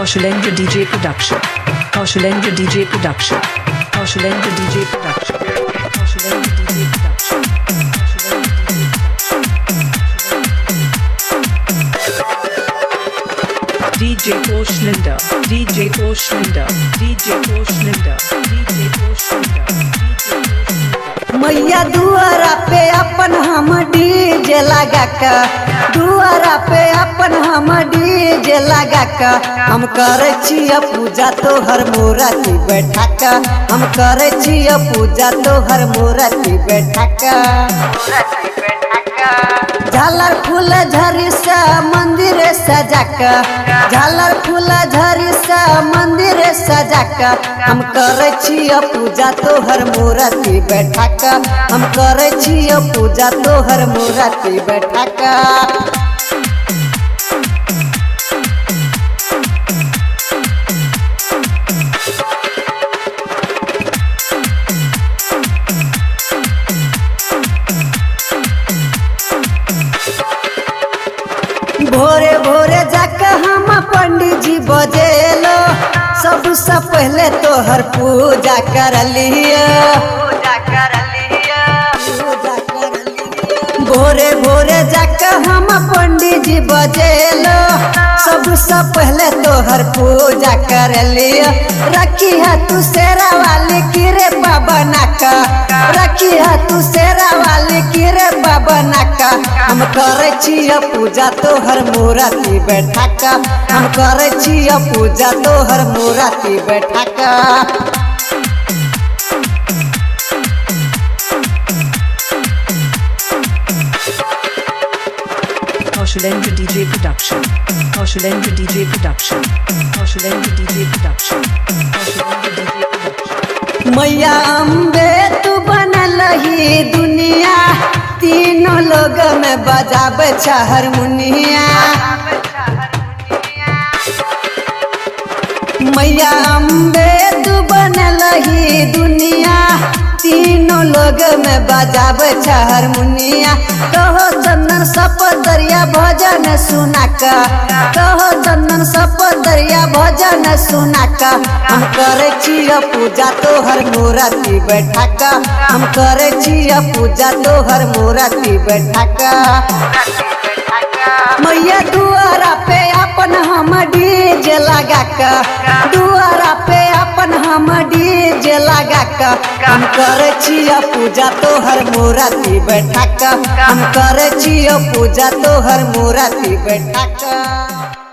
Kaushalendra DJ Production. Kaushalendra DJ Production. Kaushalendra DJ Production. Kaushalendra DJ Production. DJ Kaushalendra. DJ Kaushalendra. DJ Kaushalendra. DJ Kaushalendra. मैया दुआरा पे अपन हम DJ लगा का, दुआरा पे अपन हम डीजे लगा का, हम करे छिया पूजा तो हर मूर्ति बैठा का, हम करे छिया पूजा तो हर मूर्ति बैठा का। झालर फूल झरी सा मंदिर सजा का, झालर फूल झरी सा मंदिर सजा का, हम करे छिया पूजा तो हर मूर्ति बैठा का, हम करे छिया पूजा तो हर मूर्ति बैठा का। भोरे भोरे जाके हम पंडित जी बजेलो, सबसे पहले तो हर पूजा कर लिया, भोरे भोरे जाके हम पंडित जी बजेलो, सबसे पहले तो हर पूजा कर लिया। रखी है तू शेरा वाली किरे बाबा का, रखी है तू शेरा वाली किरे बाबा का, हम करे छिया पूजा तो हर मूर्ति बैठा का, हम करे छिया पूजा तो हर मूर्ति बैठा का। Kaushalendra DJ Production. Kaushalendra DJ Production. Kaushalendra DJ Production. Kaushalendra DJ Production. मैया अम्बे तू बनल ही दुनिया, तीनों लोग में बजाब हारमोनिया। मैया अम्बे तू बनल ही दुनिया, तीनों लोग में बजाब हारमोनिया। कहो चंदन सप दरिया भजन सुना का, कहो चंदन सप दरिया भजन सुना का, हम करे छिया पूजा तो हर मूर्ति बैठा का, हम करे छिया पूजा तो हर मूर्ति बैठा का। मैया दुआरा पे अपन हम डीजे लगा का, दुआरा पे अपन हम डीजे लगा का, हम करे छिया पूजा तो हर मूर्ति बैठा का, हम करे छिया पूजा तो हर मूर्ति बैठा का।